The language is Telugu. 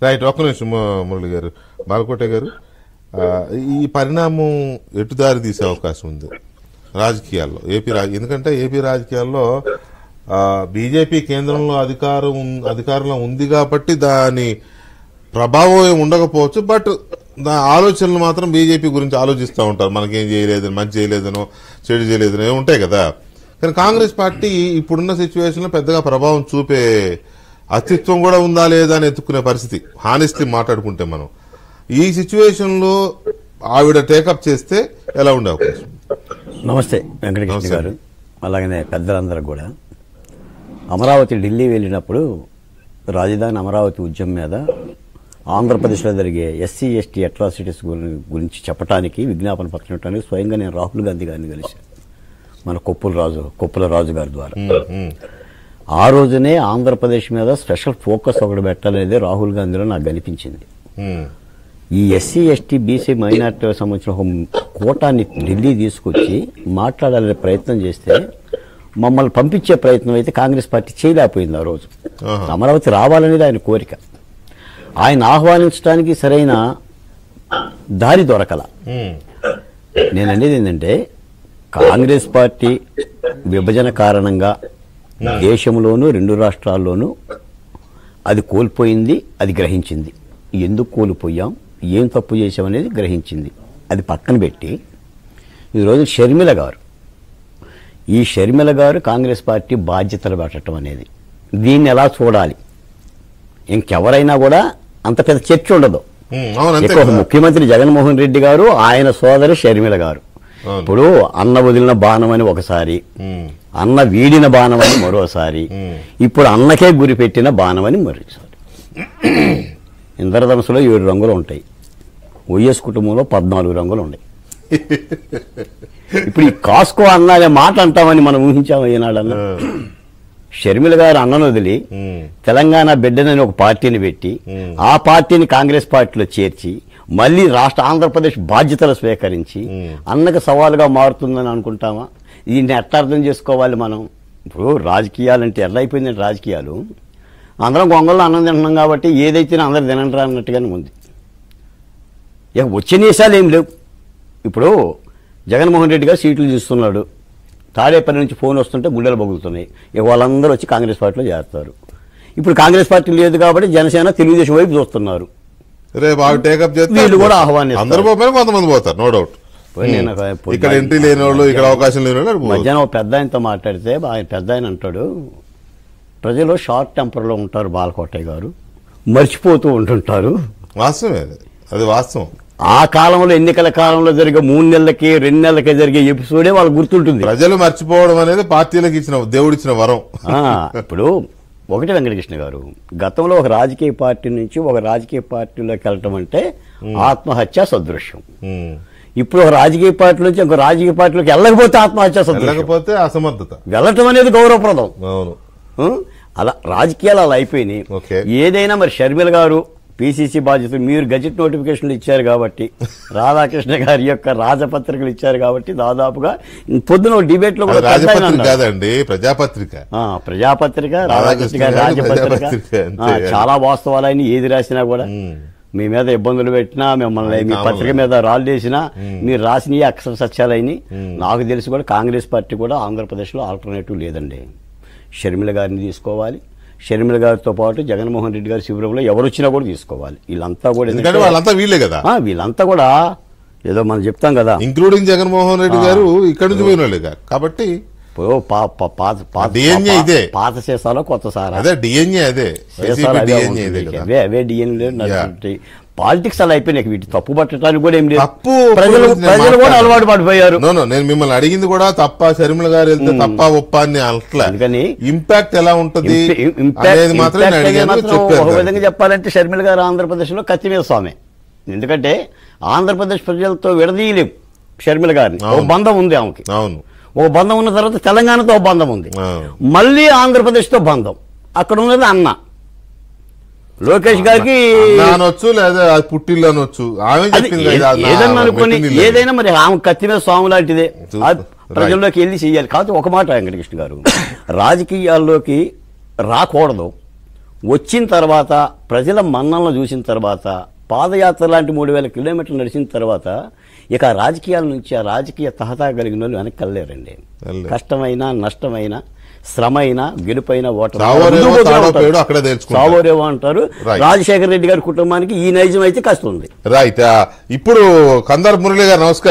రైట్, ఒక్క నిమిషం మురళి గారు, బాలకోట గారు, ఈ పరిణామం ఎటు దారి తీసే అవకాశం ఉంది రాజకీయాల్లో ఎందుకంటే ఏపీ రాజకీయాల్లో బీజేపీ కేంద్రంలో అధికారంలో ఉంది కాబట్టి దాని ప్రభావం ఉండకపోవచ్చు, బట్ ఆలోచనలు మాత్రం బీజేపీ గురించి ఆలోచిస్తూ ఉంటారు. మనకేం చేయలేదని, మంచి చేయలేదనో చెడు చేయలేదనో ఉంటాయి కదా. కానీ కాంగ్రెస్ పార్టీ ఇప్పుడున్న సిచ్యువేషన్ లో పెద్దగా ప్రభావం చూపే అస్తిత్వం కూడా ఉందా లేదా అని ఎత్తుకునే పరిస్థితి. హానెస్ట్లీ మాట్లాడుకుంటే మనం ఈ సిచ్యువేషన్ లో ఆవిడ టేకప్ చేస్తే ఎలా ఉండే అవకాశం? నమస్తే వెంకటకృష్ణ గారు, అలాగనే పెద్దలందరూ కూడా. అమరావతి ఢిల్లీ వెళ్ళినప్పుడు రాజధాని అమరావతి ఉద్యమం మీద ఆంధ్రప్రదేశ్లో జరిగే ఎస్సీ ఎస్టీ అట్రాసిటీస్ గురించి చెప్పడానికి విజ్ఞాపన పత్రం ఇవ్వడానికి స్వయంగా నేను రాహుల్ గాంధీ గారిని కలిశాను, మన కొప్పుల రాజు గారి ద్వారా. ఆ రోజునే ఆంధ్రప్రదేశ్ మీద స్పెషల్ ఫోకస్ ఒకటి పెట్టాలనేది రాహుల్ గాంధీలో నాకు కనిపించింది. ఈ ఎస్సీ ఎస్టీ బీసీ మైనార్టీకి సంబంధించిన ఒక కోటాన్ని ఢిల్లీ తీసుకొచ్చి మాట్లాడాలనే ప్రయత్నం చేస్తే మమ్మల్ని పంపించే ప్రయత్నం అయితే కాంగ్రెస్ పార్టీ చేయలేకపోయింది. ఆ రోజు అమరావతి రావాలనేది ఆయన కోరిక. ఆయన ఆహ్వానించడానికి సరైన దారి దొరకల. నేను అనేది ఏంటంటే కాంగ్రెస్ పార్టీ విభజన కారణంగా దేశంలోనూ 2 రాష్ట్రాల్లోనూ అది కోల్పోయింది, అది గ్రహించింది. ఎందుకు కోల్పోయాం, ఏం తప్పు చేశామనేది గ్రహించింది. అది పక్కన పెట్టి ఈరోజు షర్మిల గారు కాంగ్రెస్ పార్టీ బాధ్యతలు పెట్టడం అనేది దీన్ని ఎలా చూడాలి? ఇంకెవరైనా కూడా అంత పెద్ద చర్చ ఉండదు. ముఖ్యమంత్రి జగన్మోహన్ రెడ్డి గారు, ఆయన సోదరి షర్మిల గారు. ఇప్పుడు అన్న వదిలిన బాణం అని ఒకసారి, అన్న వీడిన బాణం అని మరోసారి, ఇప్పుడు అన్నకే గురి పెట్టిన బాణం అని మరోసారి. ఇంద్రధనుసులో 7 రంగులు ఉంటాయి, వైఎస్ కుటుంబంలో 14 రంగులు ఉన్నాయి. ఇప్పుడు ఈ కాస్కో అన్నాలే మాట అంటామని మనం ఊహించాము ఈనాడన్నా. షర్మిల గారు అన్నను వదిలి తెలంగాణ బిడ్డనని ఒక పార్టీని పెట్టి ఆ పార్టీని కాంగ్రెస్ పార్టీలో చేర్చి మళ్ళీ ఆంధ్రప్రదేశ్ బాధ్యతలు స్వీకరించి అన్నకు సవాలుగా మారుతుందని అనుకుంటామా? దీన్ని ఎట్లా అర్థం చేసుకోవాలి మనం? ఇప్పుడు రాజకీయాలంటే ఎట్లా అయిపోయిందంటే రాజకీయాలు అందరం గొంగల్లో అన్నం తింటున్నాం కాబట్టి ఏదైతే అందరు తినండి అన్నట్టుగానే ఉంది. ఇక వచ్చే నిమిషాలు ఏం లేవు. ఇప్పుడు జగన్మోహన్ రెడ్డి గారు సీట్లు చూస్తున్నాడు, తాడేపల్లి నుంచి ఫోన్ వస్తుంటే గుండెలు బగులుతున్నాయి. ఇక వాళ్ళందరూ వచ్చి కాంగ్రెస్ పార్టీలో చేస్తారు. ఇప్పుడు కాంగ్రెస్ పార్టీ లేదు కాబట్టి జనసేన తెలుగుదేశం వైపు చూస్తున్నారు. వీళ్ళు కూడా ఆహ్వానిస్తారు. కొంతమంది పోతారు, నో డౌట్. ఇక్కడ ఎంట్రీ లేని వాళ్ళు, ఇక్కడ అవకాశం లేని వాళ్ళు. మధ్యాహ్నం ఒక పెద్ద ఆయనతో మాట్లాడితే పెద్ద ఆయన అంటాడు, ప్రజలు షార్ట్ టెంపర్లో ఉంటారు బాలకోటయ్య గారు, మర్చిపోతూ ఉంటుంటారు. వాస్తవమే, అది వాస్తవం. ఆ కాలంలో ఎన్నికల కాలంలో జరిగే 3 నెలలకి 2 నెలలకి జరిగే ఎపిసోడే వాళ్ళకి గుర్తుంటుంది. ప్రజలు మర్చిపోవడం అనేది పార్టీలకు ఇచ్చిన దేవుడిచ్చిన వరం. ఇప్పుడు ఒకటి వెంకటకృష్ణ గారు, గతంలో ఒక రాజకీయ పార్టీ నుంచి ఒక రాజకీయ పార్టీలోకి వెళ్ళటం అంటే ఆత్మహత్య సదృశ్యం. ఇప్పుడు ఒక రాజకీయ పార్టీ నుంచి ఒక రాజకీయ పార్టీలోకి వెళ్ళకపోతే ఆత్మహత్య సదృశ్యం, వెళ్ళకపోతే అసమర్థత. వెళ్ళటం అనేది గౌరవప్రదం. అవును, అలా రాజకీయాలు అలా అయిపోయినాయి. ఏదైనా మరి షర్మిల గారు పిసిసి బాధ్యతలు మీరు గజెట్ నోటిఫికేషన్లు ఇచ్చారు కాబట్టి, రాధాకృష్ణ గారి యొక్క రాజపత్రికలు ఇచ్చారు కాబట్టి దాదాపుగా పొద్దున డిబేట్ లో కూడా ప్రజాపత్రిక రాధాకృష్ణ గారి రాజపత్రిక చాలా వాస్తవాలని ఏది రాసినా కూడా మీ మీద ఇబ్బందులు పెట్టినా, మిమ్మల్ని మీ పత్రిక మీద రాళ్ళు వేసినా, మీరు రాసిన అక్షర సత్యాలని నాకు తెలిసి కూడా కాంగ్రెస్ పార్టీ కూడా ఆంధ్రప్రదేశ్లో ఆల్టర్నేటివ్ లేదండి. షర్మిల గారిని తీసుకోవాలి, షర్మిల గారితో పాటు జగన్మోహన్ రెడ్డి గారి శిబిరంలో ఎవరు వచ్చినా కూడా తీసుకోవాలి. వీళ్ళంతా కూడా వాళ్ళంతా వీళ్ళే కదా, వీళ్ళంతా కూడా ఏదో మనం చెప్తాం కదా, ఇంక్లూడింగ్ జగన్మోహన్ రెడ్డి గారు ఇక్కడ నుంచి పోయిన వాళ్ళే కాబట్టి పాత సీసాలో కొత్త సారా, అవే డిఎన్ఏ పాలిటిక్స్ అలా అయిపోయినాయి. వీటి తప్పు పట్టడానికి కూడా ఏం లేదు, ప్రజలు కూడా అలవాటు పడిపోయారు. నేను మిమ్మల్ని అడిగింది కూడా తప్ప, షర్మిల గారు వెళ్తే తప్ప ఒప్ప అని అట్లా ఇంపాక్ట్ ఎలా ఉంటుంది ఒక విధంగా చెప్పాలంటే షర్మిల గారు ఆంధ్రప్రదేశ్ లో కత్తిమీద స్వామి. ఎందుకంటే ఆంధ్రప్రదేశ్ ప్రజలతో విడదీయలేం షర్మిల గారిని, ఒక బంధం ఉంది ఆమెకి. అవును, ఒక బంధం ఉన్న తర్వాత తెలంగాణతో ఒక బంధం ఉంది, మళ్ళీ ఆంధ్రప్రదేశ్ తో బంధం. అక్కడ ఉన్నది అన్న లోకేష్ గారికి అనొచ్చు, లేదా పుట్టిల్లు అనొచ్చు, ఏదన్నా అనుకుని ఏదైనా మరి ఆమె కత్తి మీద స్వామి లాంటిదే, ప్రజల్లోకి వెళ్ళి చెయ్యాలి. కాదు ఒక మాట వెంకటకృష్ణ గారు, రాజకీయాల్లోకి రాకూడదు, వచ్చిన తర్వాత ప్రజల మన్నలను చూసిన తర్వాత పాదయాత్ర లాంటి 3000 కిలోమీటర్లు నడిచిన తర్వాత ఇక ఆ రాజకీయాల నుంచి ఆ రాజకీయ తహతా కలిగిన వాళ్ళు వెనక్కి వెళ్ళలేరండి. వెళ్ళలేరు. కష్టమైన నష్టమైన శ్రమైన గెలుపైన సావోరేవో అక్కడే తెలుసుకుంటారు. సావోరేవో అంటారు. Right. రాజశేఖర రెడ్డి గారి కుటుంబానికి ఈ నైజం అయితే కష్టం ఉంది. రైట్. ఇప్పుడు కందర్ మురళి గారు నమస్కారం.